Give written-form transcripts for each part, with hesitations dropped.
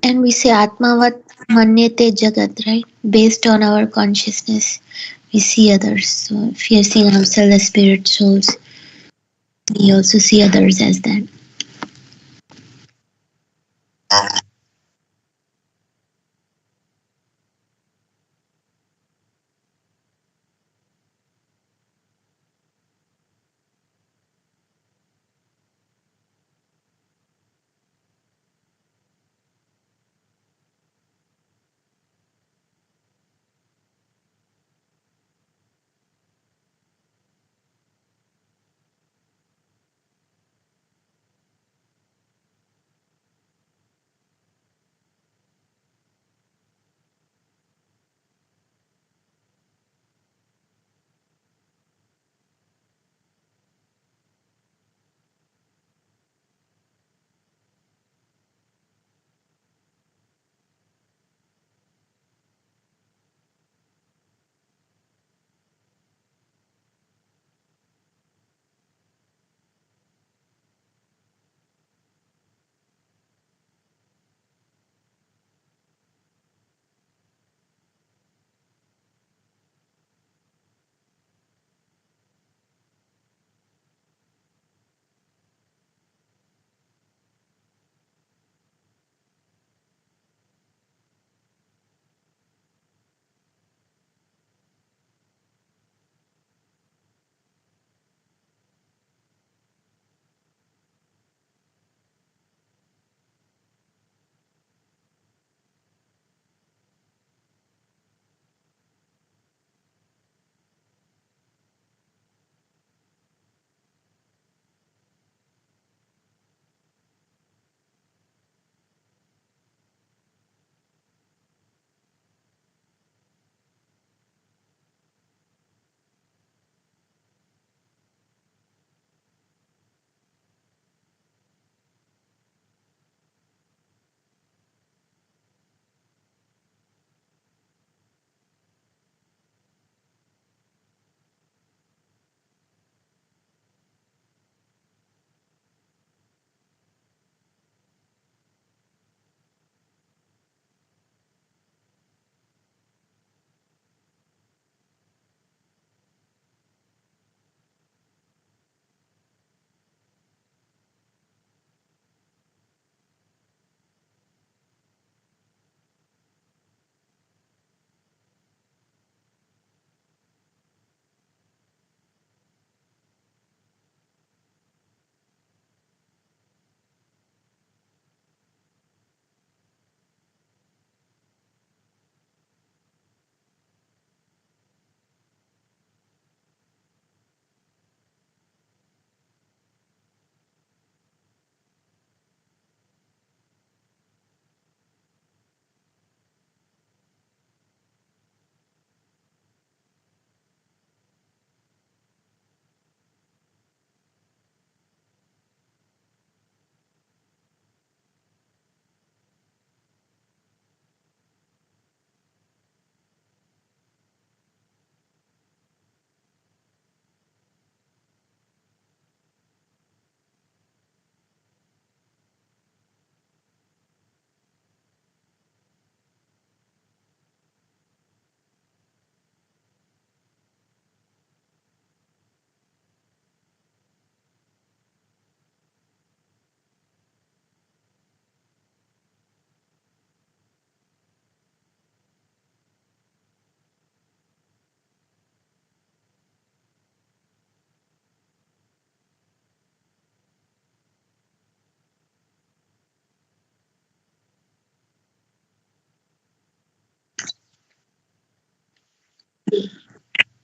And we say Atmavat Manyate Jagat, right? Based on our consciousness, we see others. So if we are seeing ourselves as spirit souls, we also see others as that.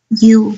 You,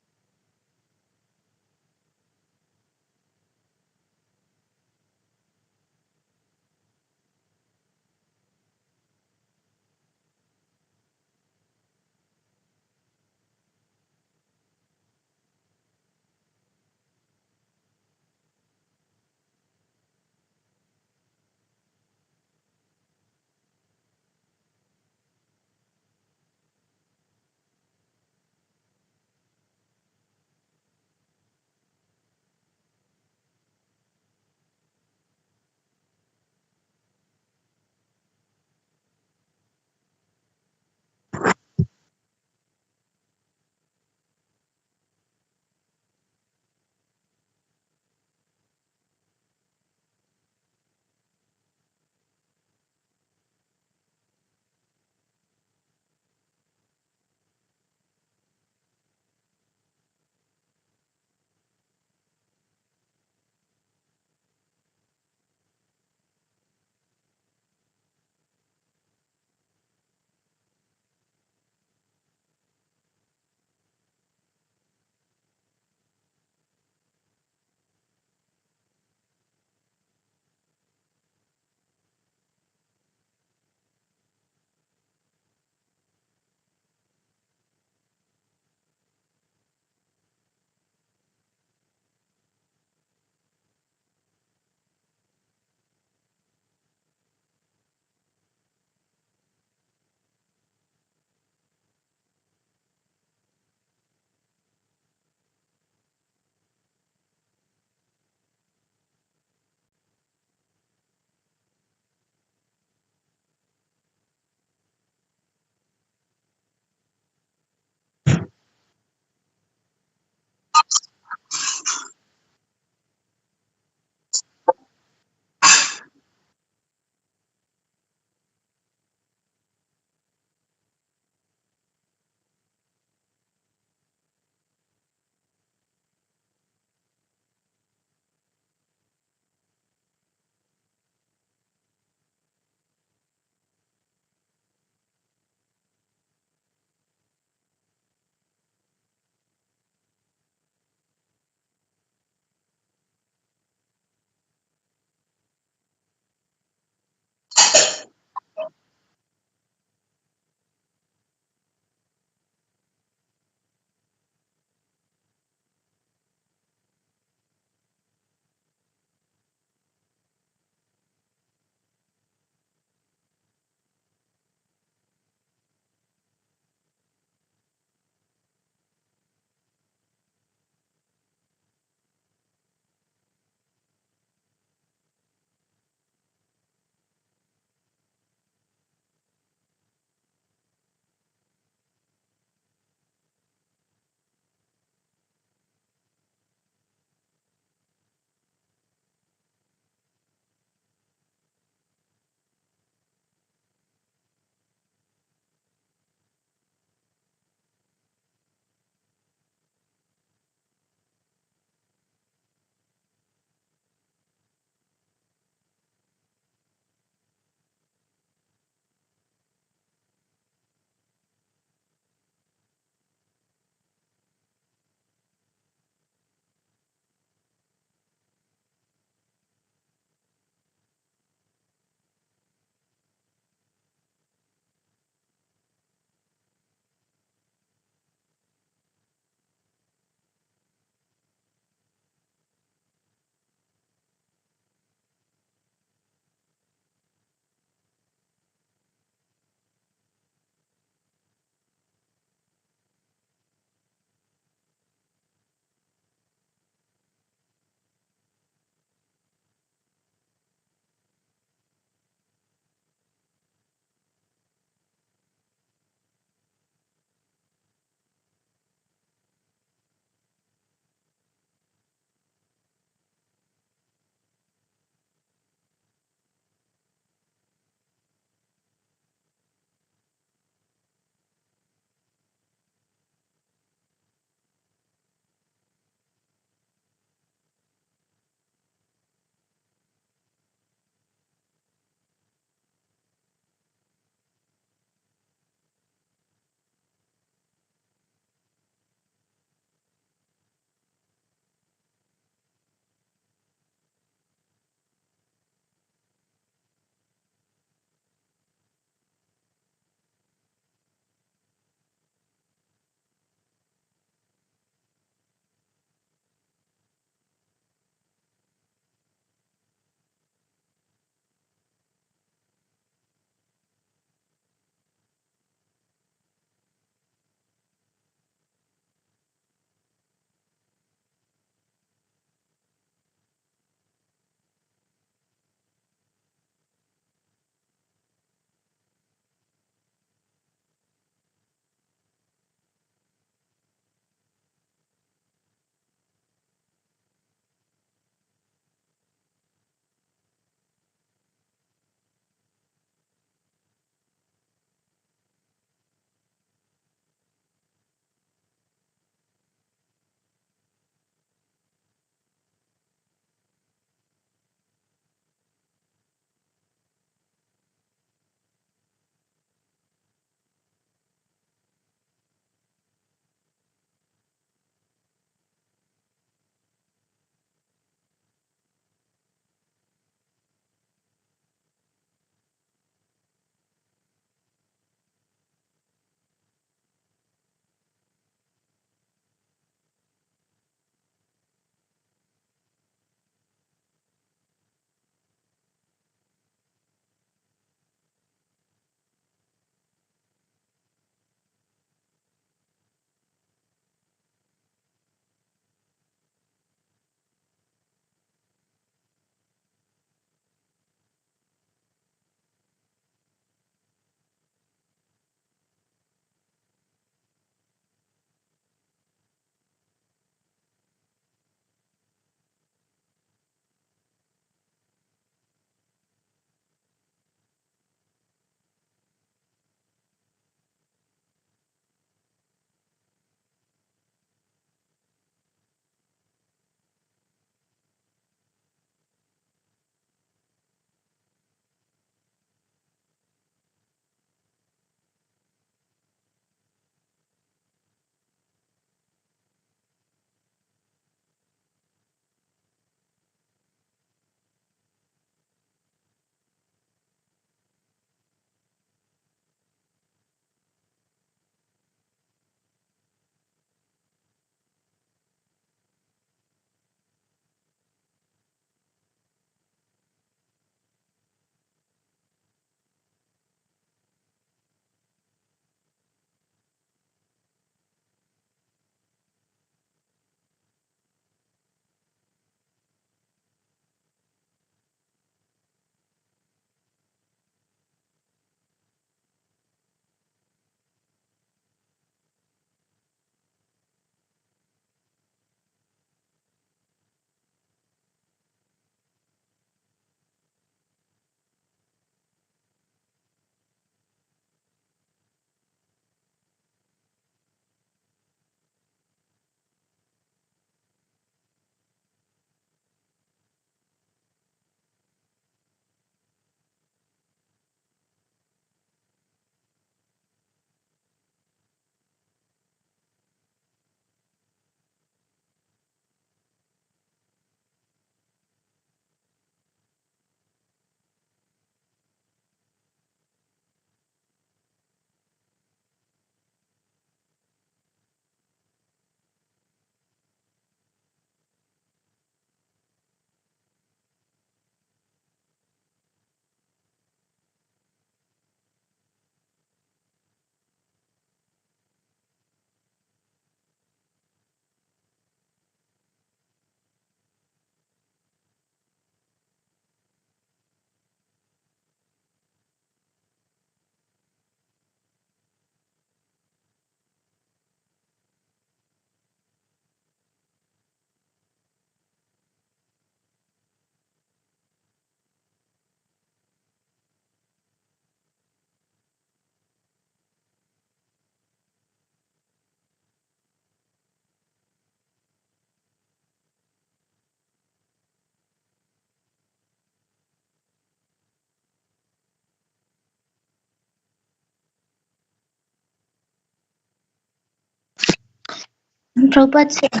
Prabhupada said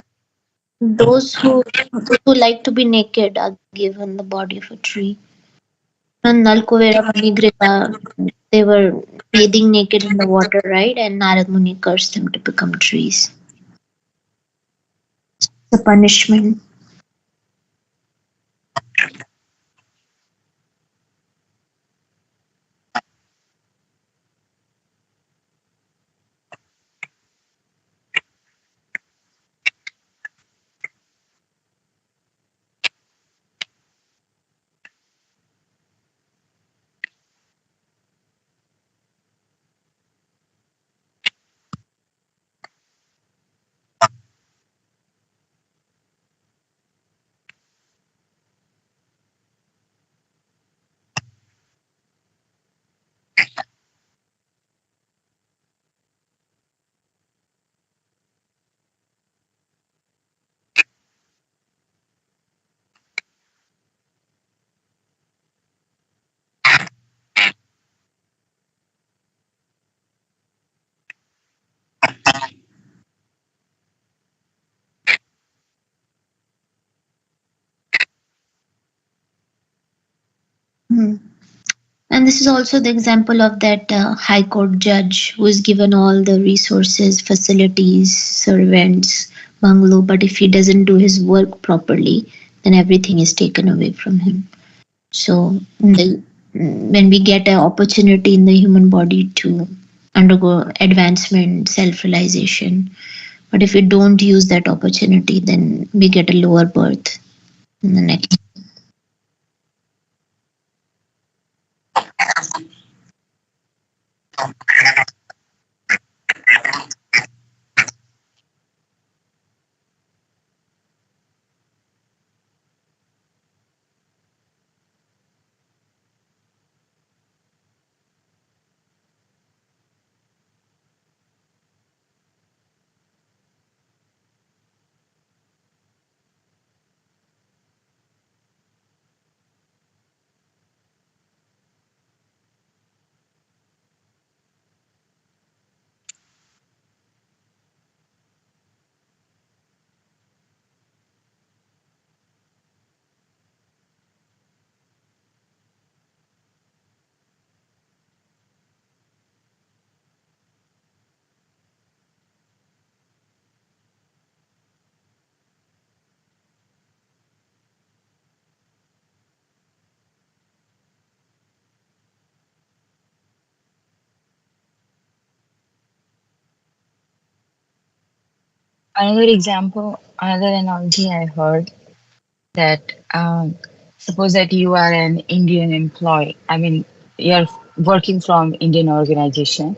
those who like to be naked are given the body of a tree. And Nalkovera Manigriva, they were bathing naked in the water, right? And Narad Muni cursed them to become trees. The punishment. Hmm. And this is also the example of that High Court judge who is given all the resources, facilities, servants, bungalow, but if he doesn't do his work properly, then everything is taken away from him. So, when we get an opportunity in the human body to undergo advancement, self realization, but if we don't use that opportunity, then we get a lower birth in the next. Another example, another analogy I heard that suppose that you are an Indian employee. I mean, you're working from Indian organization,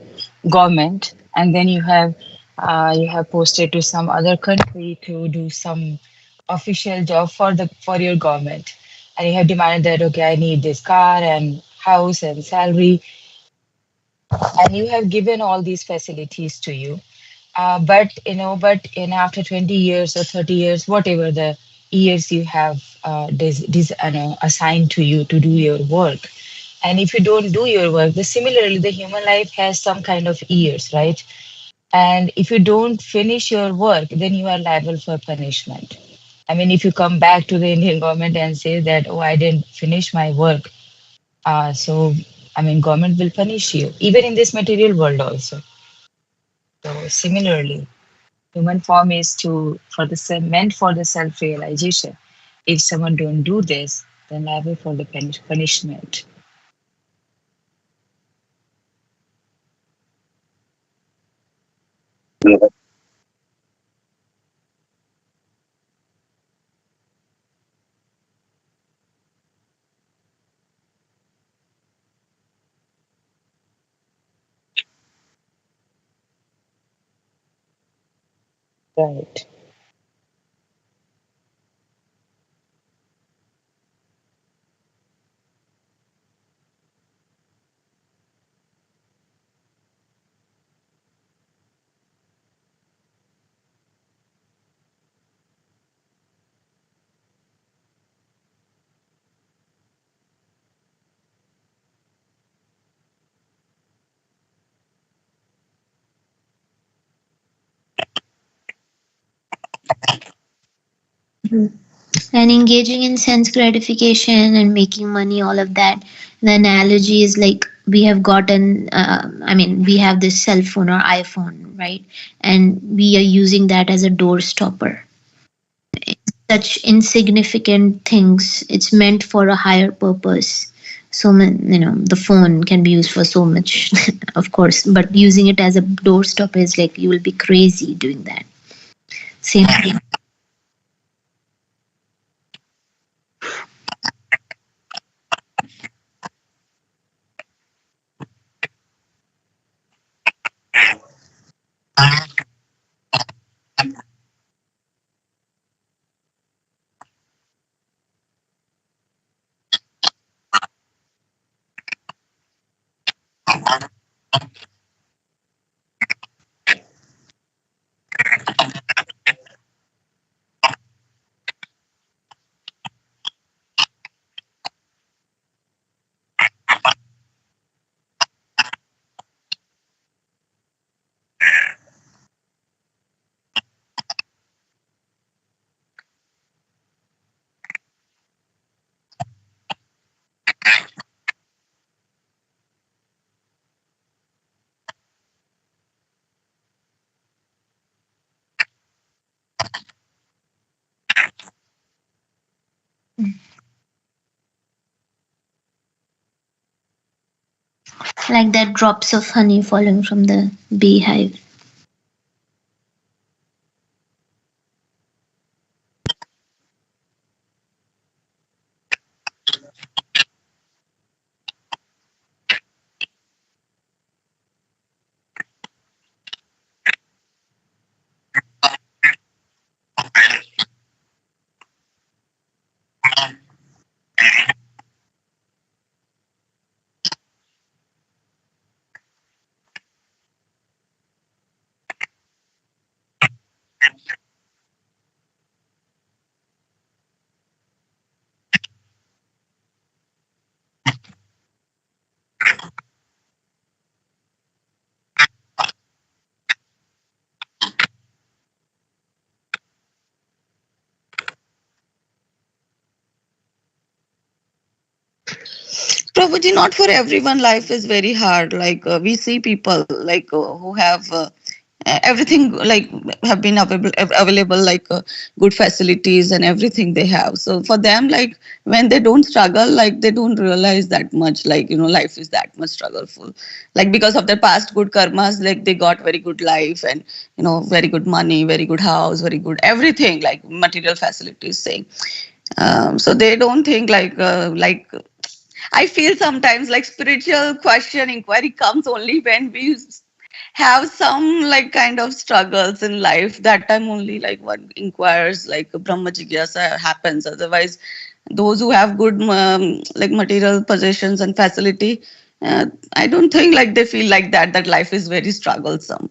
government, and then you have posted to some other country to do some official job for your government, and you have demanded that okay, I need this car and house and salary, and you have given all these facilities to you. But after 20 years or 30 years, whatever the years you have assigned to you to do your work, and if you don't do your work, similarly the human life has some kind of years, right? And if you don't finish your work, then you are liable for punishment. I mean, if you come back to the Indian government and say that, oh, I didn't finish my work, so I mean, government will punish you, even in this material world also. So similarly, human form is meant for the self realization. If someone don't do this, then liable for the punishment. Right. And engaging in sense gratification and making money, all of that. The analogy is like we have gotten, I mean, we have this cell phone or iPhone, right? And we are using that as a door stopper. Such insignificant things, it's meant for a higher purpose. So the phone can be used for so much of course, but using it as a door stopper is like you will be crazy doing that. Same thing. Like that drops of honey falling from the beehive. Prabhuji, not for everyone life is very hard. Like we see people like who have everything, like have been available, like good facilities and everything they have. So for them, like when they don't struggle, like they don't realize that much, like life is that much struggleful. Like because of their past good karmas, like they got very good life and very good money, very good house, very good everything, like material facilities saying. So they don't think like I feel sometimes like spiritual question inquiry comes only when we have some like kind of struggles in life. That time only like one inquires, like Brahma Jigyasa happens. Otherwise, those who have good like material possessions and facility, uh, I don't think like they feel like that life is very strugglesome.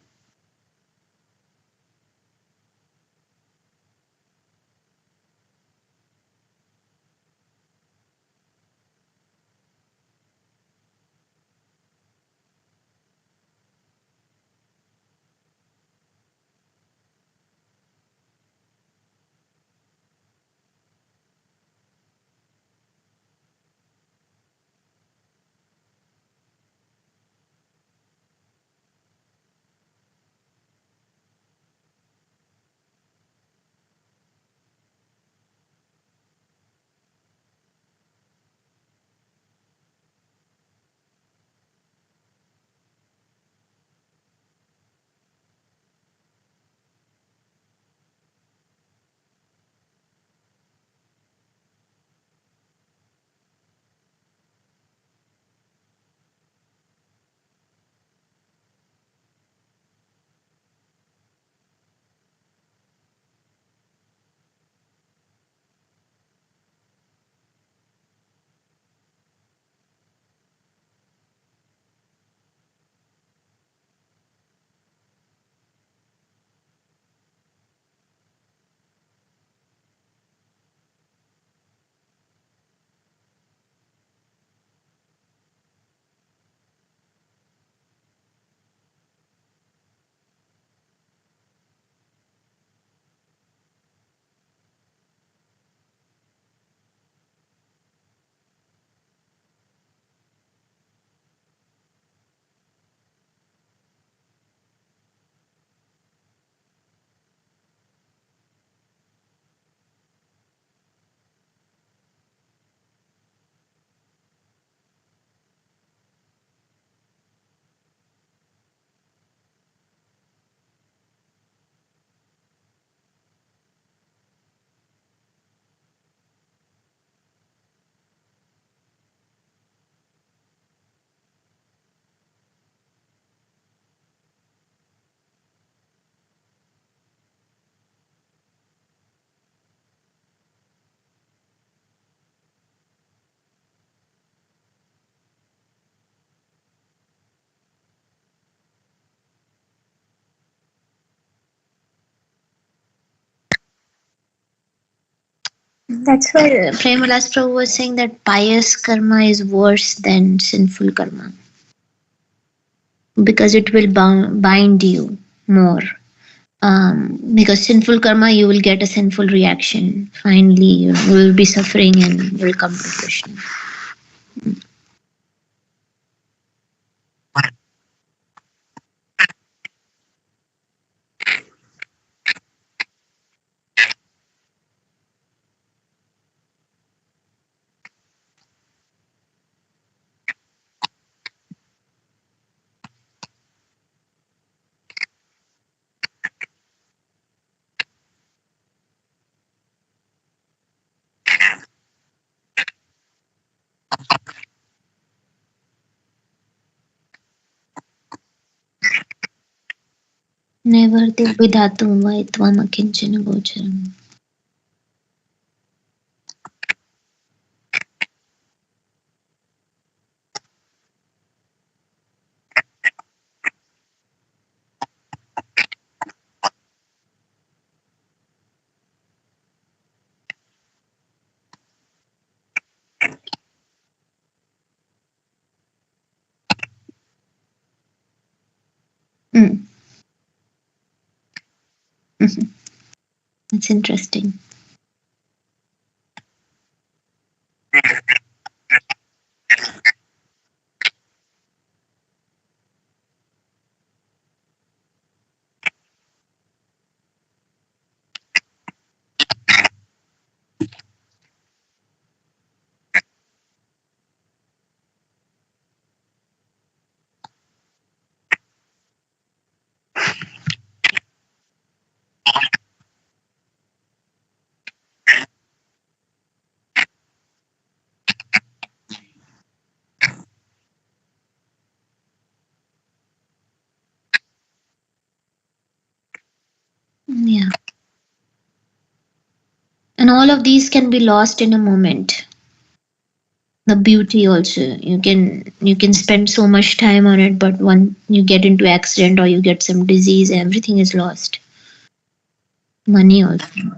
That's why Premalas Prabhu was saying that pious karma is worse than sinful karma because it will bind you more. Because sinful karma, you will get a sinful reaction. Finally, you will be suffering and will come to Krishna. Never te vidatum vai tvam akinchana gocharam. Mm. Mhm. That's interesting. Yeah. And all of these can be lost in a moment. The beauty also. You can spend so much time on it, but when you get into accident or you get some disease, everything is lost. Money also.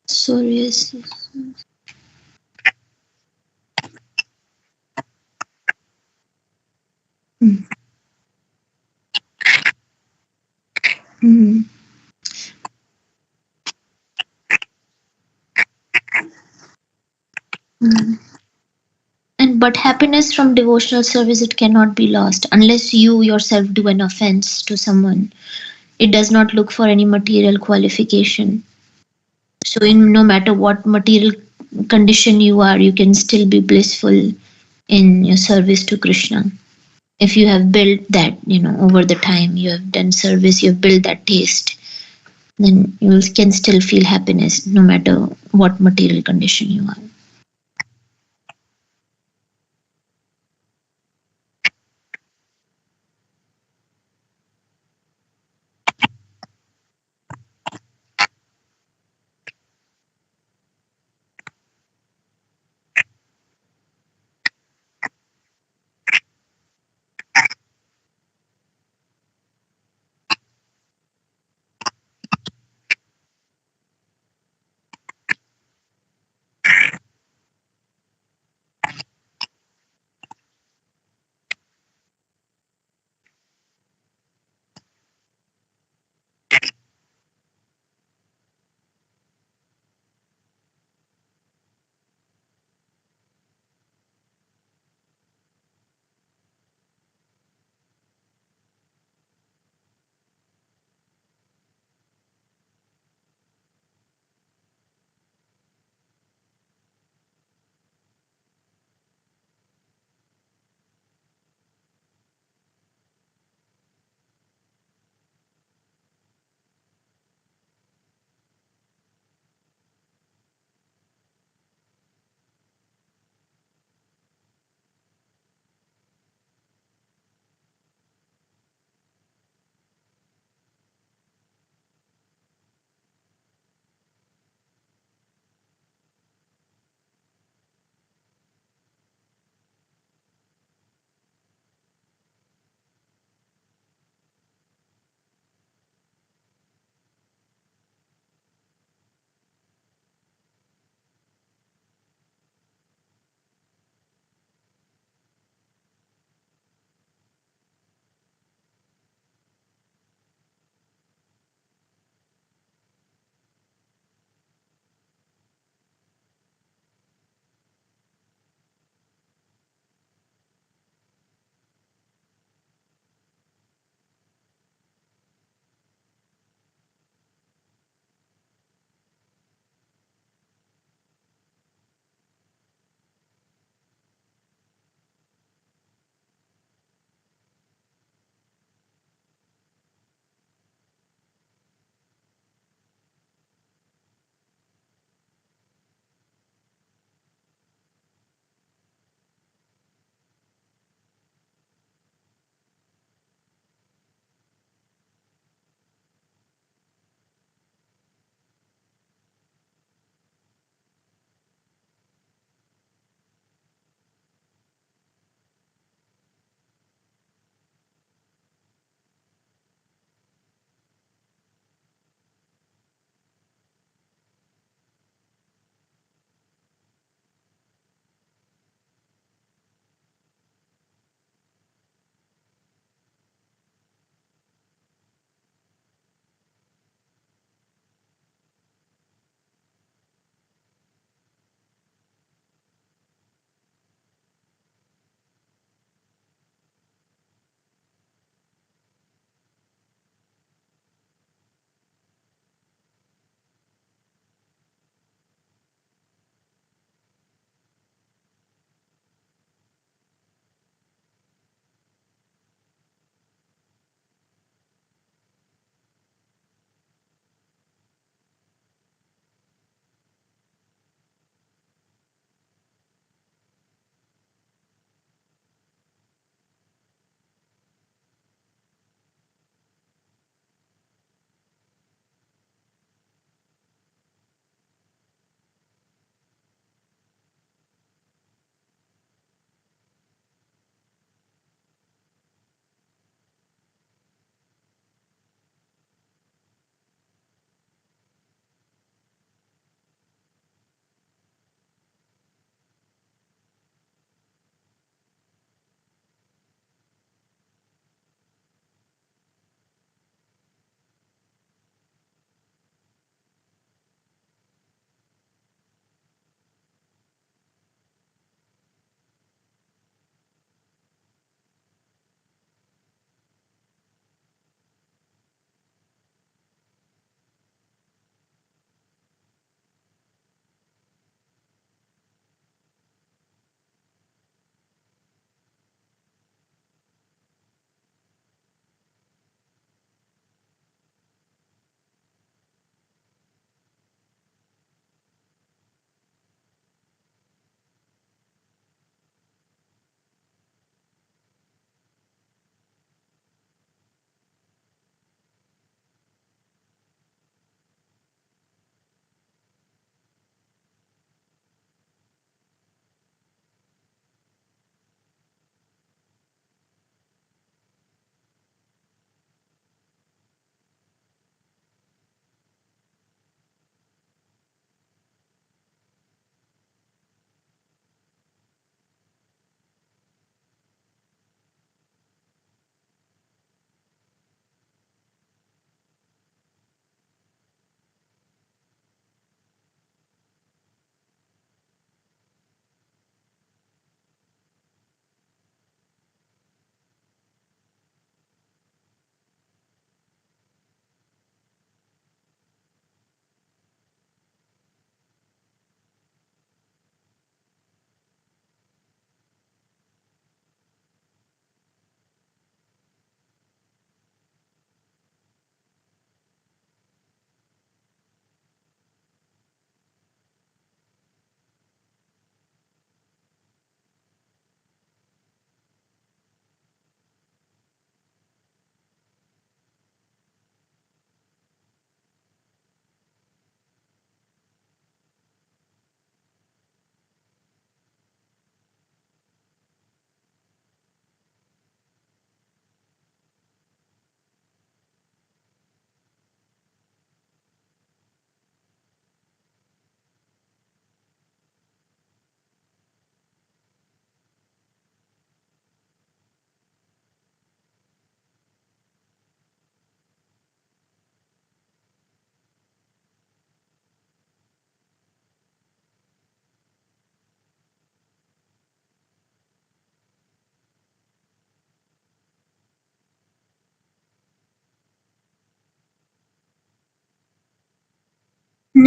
So yes. Mm. Mm. Mm. And but happiness from devotional service, it cannot be lost unless you yourself do an offense to someone. It does not look for any material qualification. So in no matter what material condition you are, you can still be blissful in your service to Krishna. If you have built that, over the time you have done service, you have built that taste, then you can still feel happiness no matter what material condition you are.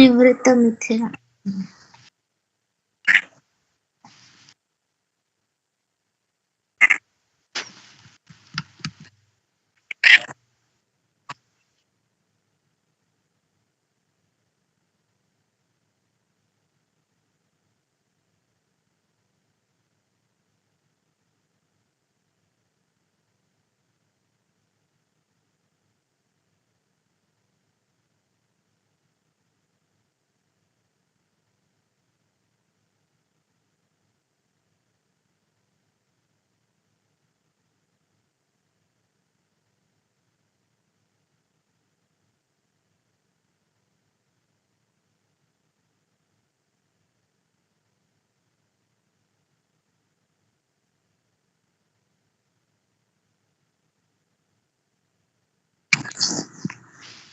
Nivritta Mithila.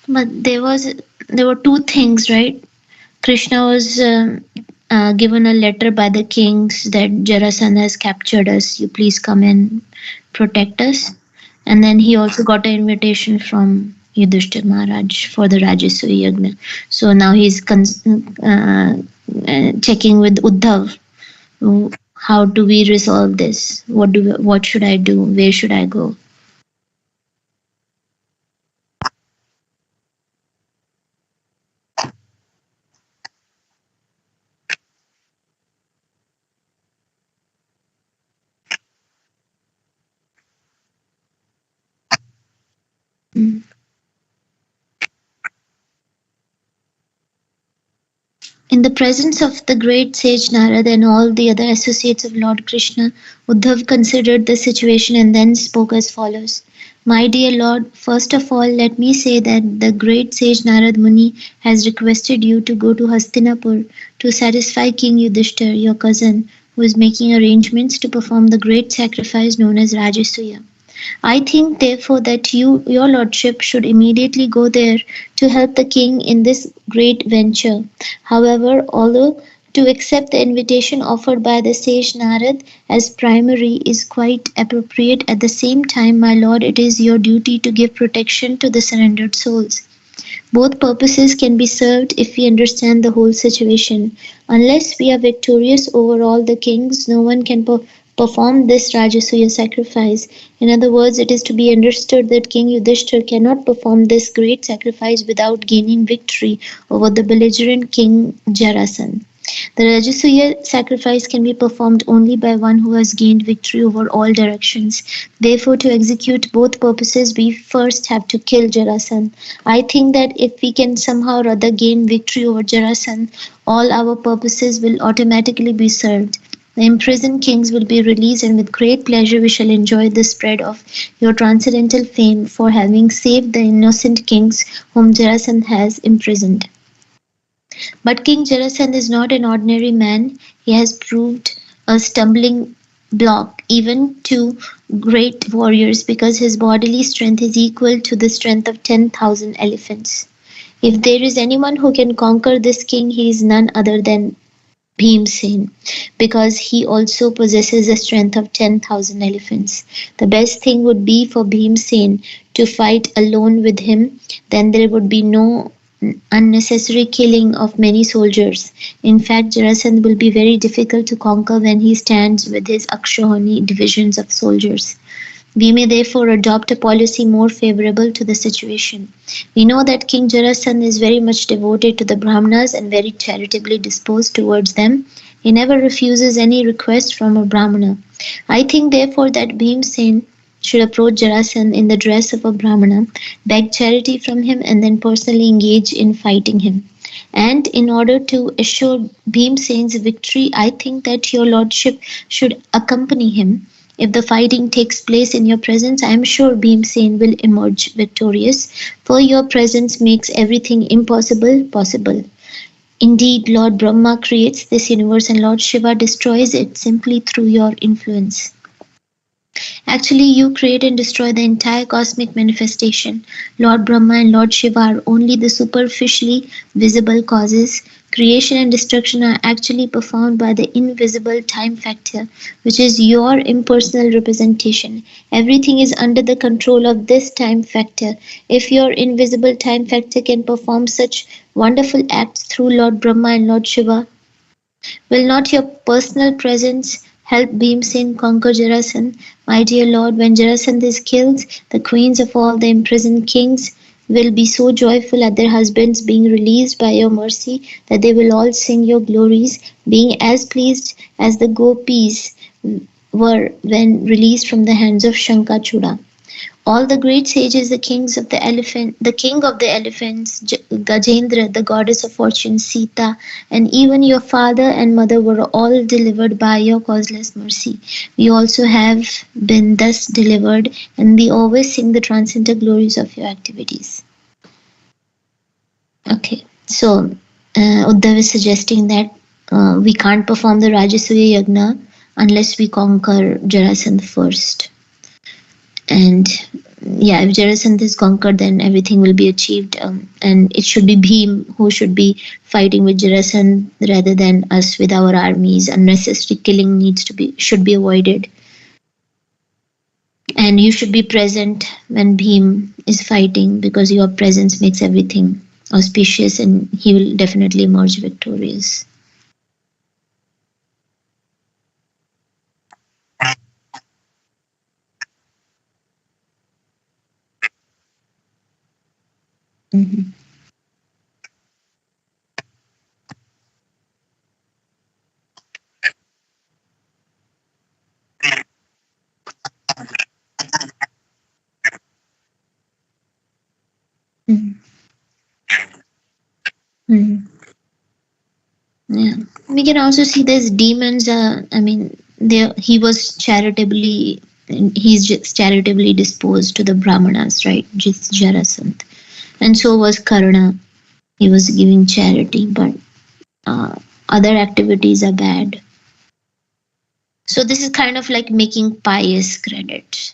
But there were two things, right? Krishna was given a letter by the kings that Jarasandha has captured us. You please come and protect us. And then he also got an invitation from Yudhishthir Maharaj for the Rajasuya Yagna. So now he's checking with Uddhav. How do we resolve this? What should I do? Where should I go? Mm. In the presence of the great sage Narad and all the other associates of Lord Krishna, Uddhav considered the situation and then spoke as follows. My dear Lord, first of all, let me say that the great sage Narad Muni has requested you to go to Hastinapur to satisfy King Yudhishthir, your cousin, who is making arrangements to perform the great sacrifice known as Rajasuya. I think therefore that your lordship, should immediately go there to help the king in this great venture. However, although to accept the invitation offered by the sage Narad as primary is quite appropriate, at the same time, my lord, it is your duty to give protection to the surrendered souls. Both purposes can be served if we understand the whole situation. Unless we are victorious over all the kings, no one can perform this Rajasuya sacrifice. In other words, it is to be understood that King Yudhishthir cannot perform this great sacrifice without gaining victory over the belligerent King Jarasan. The Rajasuya sacrifice can be performed only by one who has gained victory over all directions. Therefore, to execute both purposes, we first have to kill Jarasan. I think that if we can somehow or other gain victory over Jarasan, all our purposes will automatically be served. The imprisoned kings will be released, and with great pleasure we shall enjoy the spread of your transcendental fame for having saved the innocent kings whom Jarasandh has imprisoned. But King Jarasandh is not an ordinary man. He has proved a stumbling block even to great warriors because his bodily strength is equal to the strength of 10,000 elephants. If there is anyone who can conquer this king, he is none other than Bhimsen, because he also possesses the strength of 10,000 elephants. The best thing would be for Bhimsen to fight alone with him, then there would be no unnecessary killing of many soldiers. In fact, Jarasandh will be very difficult to conquer when he stands with his Akshauhani divisions of soldiers. We may therefore adopt a policy more favorable to the situation. We know that King Jarasandh is very much devoted to the Brahmanas and very charitably disposed towards them. He never refuses any request from a Brahmana. I think therefore that Bhimsen should approach Jarasandh in the dress of a Brahmana, beg charity from him, and then personally engage in fighting him. And in order to assure Bhimsen's victory, I think that your lordship should accompany him. If the fighting takes place in your presence, I am sure Bhimsen will emerge victorious, for your presence makes everything impossible possible. Indeed, Lord Brahma creates this universe and Lord Shiva destroys it simply through your influence. Actually, you create and destroy the entire cosmic manifestation. Lord Brahma and Lord Shiva are only the superficially visible causes. Creation and destruction are actually performed by the invisible time factor, which is your impersonal representation. Everything is under the control of this time factor. If your invisible time factor can perform such wonderful acts through Lord Brahma and Lord Shiva, will not your personal presence help Bhimsen conquer Jarasandh? My dear Lord, when Jarasandh is killed, the queens of all the imprisoned kings will be so joyful at their husbands being released by your mercy that they will all sing your glories, being as pleased as the gopis were when released from the hands of Shankachuda. All the great sages, the king of the elephants, Gajendra, the goddess of fortune, Sita, and even your father and mother were all delivered by your causeless mercy. We also have been thus delivered, and we always sing the transcendental glories of your activities. Okay, so Uddhav is suggesting that we can't perform the Rajasuya Yagna unless we conquer Jarasandh first. And yeah, if Jarasandh is conquered, then everything will be achieved. And it should be Bhim who should be fighting with Jarasandh rather than us with our armies. Unnecessary killing should be avoided. And you should be present when Bhim is fighting because your presence makes everything auspicious, and he will definitely emerge victorious. Mhm. Mhm. Mhm. Yeah, we can also see there's demons. I mean, there he was charitably, he's just charitably disposed to the Brahmanas, right? Just Jarasandh, and so was Karna. He was giving charity, but uh, other activities are bad. So this is kind of like making pious credits.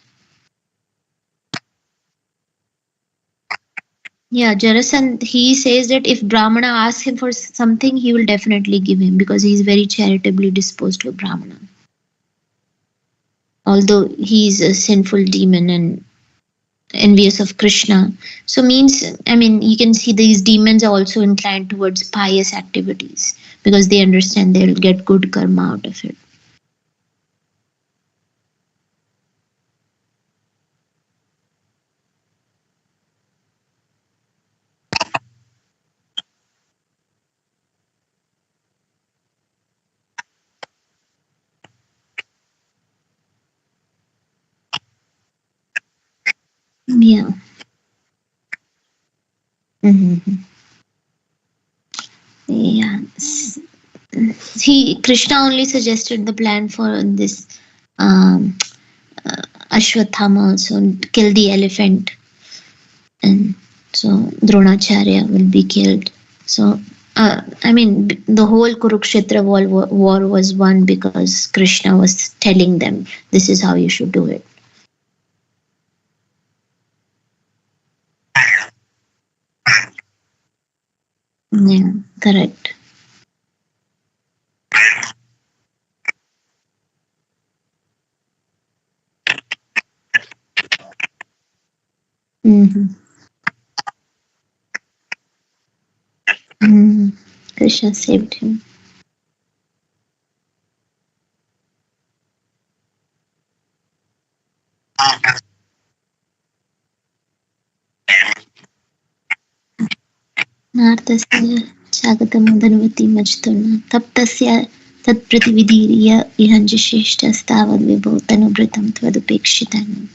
Yeah, Jarasandh, he says that if Brahmana asks him for something, he will definitely give him because he's very charitably disposed to a Brahmana. Although he's a sinful demon and envious of Krishna. So means, I mean, you can see these demons are also inclined towards pious activities because they understand they'll get good karma out of it. Yeah. Hmm. Yeah. He Krishna only suggested the plan for this um, Ashwathama also kill the elephant, and so Dronacharya will be killed. So, I mean, the whole Kurukshetra war was won because Krishna was telling them this is how you should do it. Yeah, correct. Hmm. Hmm. Krishna saved him. नारदस्य चागतमदन्वती मज्तुना तप्तस्य तत्प्रतिविधीर्य इहञ्जश्रेष्ठस्तावद्विभो तनुभृतं त्वदुपेक्षितानि.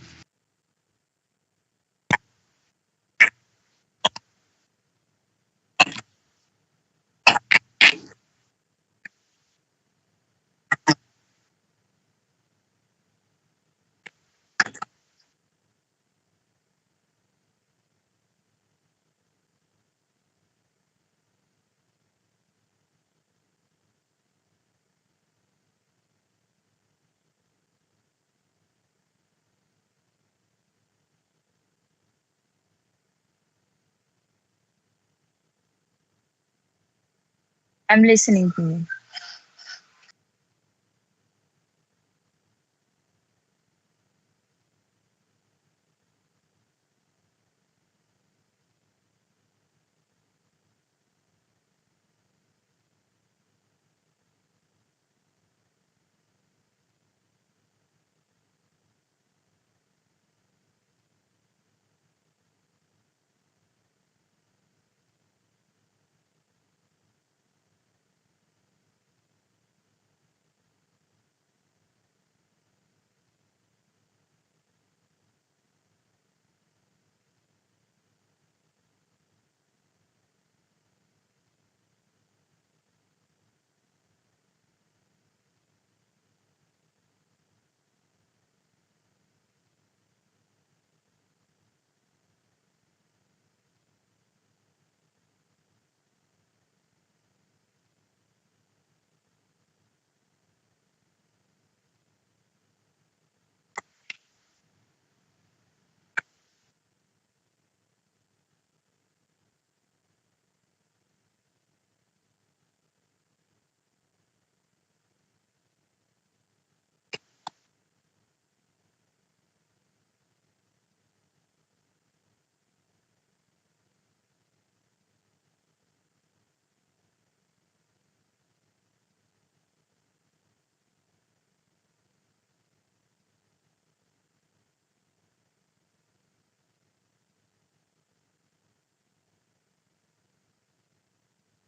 I'm listening to you.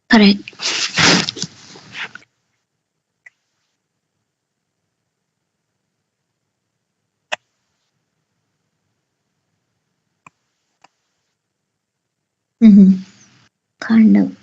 Correct. Mm-hmm. Kind of.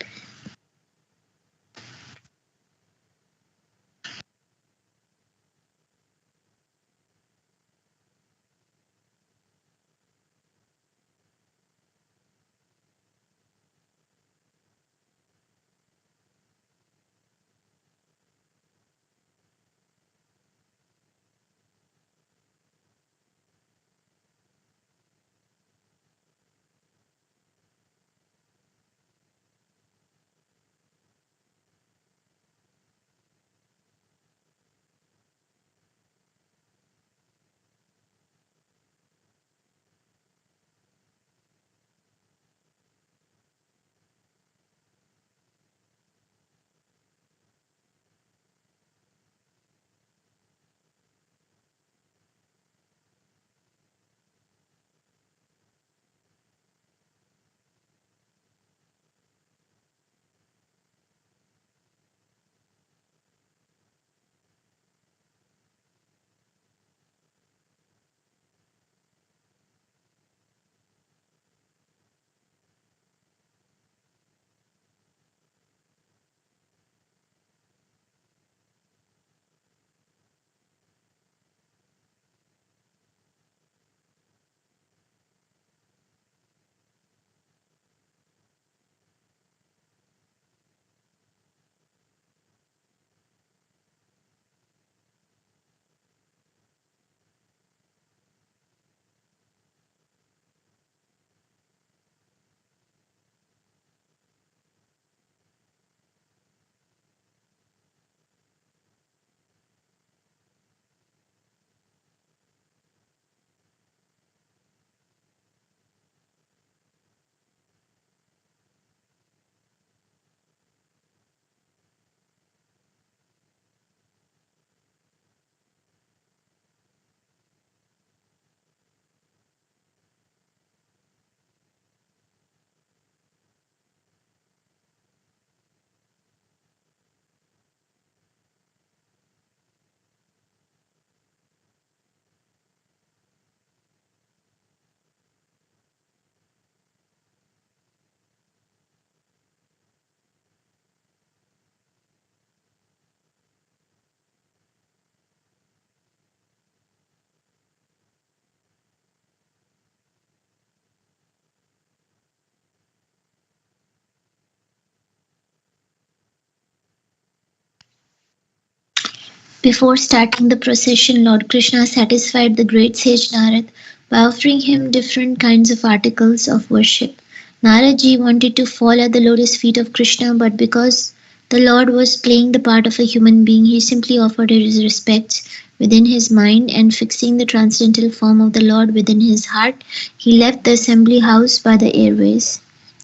Before starting the procession, Lord Krishna satisfied the great sage Narad by offering him different kinds of articles of worship. Narad ji wanted to fall at the lotus feet of Krishna, but because The Lord was playing the part of a human being. He simply offered his respects within his mind, and fixing the transcendental form of the Lord within his heart, he left the assembly house by the airways.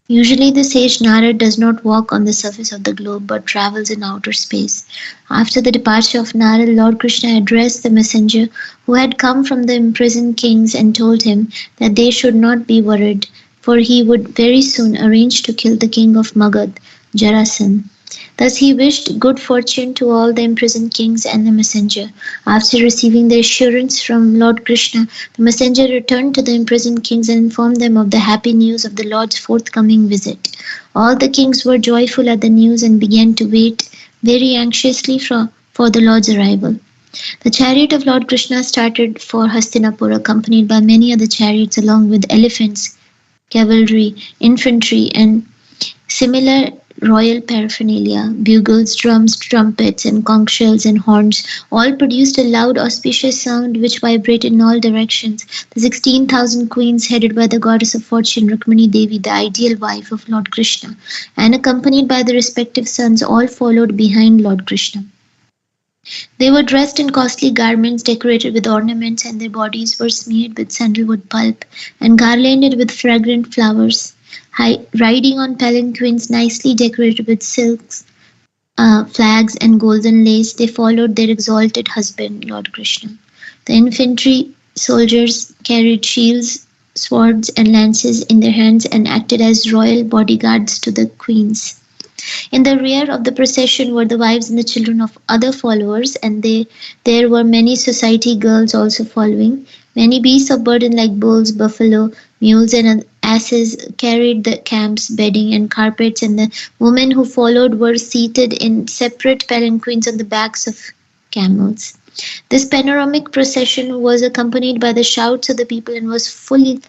Usually, the sage Narad does not walk on the surface of the globe but travels in outer space. After the departure of Narad, Lord Krishna addressed the messenger who had come from the imprisoned kings and told him that they should not be worried, for he would very soon arrange to kill the king of Magad, Jarasan. Thus he wished good fortune to all the imprisoned kings and the messenger. After receiving the assurance from Lord Krishna, the messenger returned to the imprisoned kings and informed them of the happy news of the Lord's forthcoming visit. All the kings were joyful at the news and began to wait very anxiously for the Lord's arrival. The chariot of Lord Krishna started for Hastinapur, accompanied by many other chariots along with elephants, cavalry, infantry, and similar royal paraphernalia, bugles, drums, trumpets, and conch shells and horns, all produced a loud, auspicious sound which vibrated in all directions. The 16,000 queens, headed by the goddess of fortune, Rukmini Devi, the ideal wife of Lord Krishna, and accompanied by the respective sons, all followed behind Lord Krishna. They were dressed in costly garments decorated with ornaments, and their bodies were smeared with sandalwood pulp and garlanded with fragrant flowers. Riding on palanquins nicely decorated with silks, flags, and golden lace, they followed their exalted husband, Lord Krishna. The infantry soldiers carried shields, swords, and lances in their hands and acted as royal bodyguards to the queens. In the rear of the procession were the wives and the children of other followers, and there were many society girls also following. Many beasts of burden like bulls, buffalo, mules, and asses carried the camps, bedding, and carpets, and the women who followed were seated in separate palanquins on the backs of camels. This panoramic procession was accompanied by the shouts of the people and was full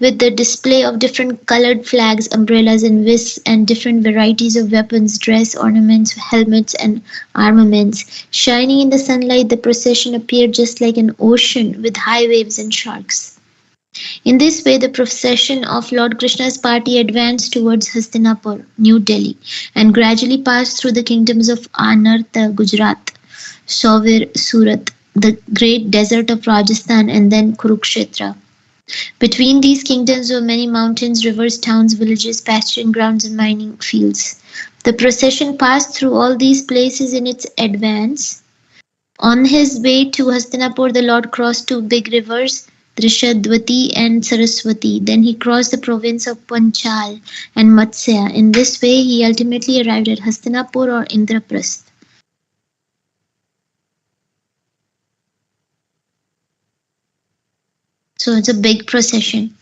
with the display of different colored flags, umbrellas, and whisks, and different varieties of weapons, dress, ornaments, helmets, and armaments. Shining in the sunlight, the procession appeared just like an ocean with high waves and sharks. In this way, the procession of Lord Krishna's party advanced towards Hastinapur, New Delhi, and gradually passed through the kingdoms of Anartha, Gujarat, Sauvir, Surat, the great desert of Rajasthan, and then Kurukshetra. Between these kingdoms were many mountains, rivers, towns, villages, pasturing grounds, and mining fields. The procession passed through all these places in its advance. On his way to Hastinapur, the Lord crossed two big rivers, Drishadwati and Saraswati. Then he crossed the province of Panchal and Matsya. In this way, he ultimately arrived at Hastinapur or Indraprasth. So it's a big procession.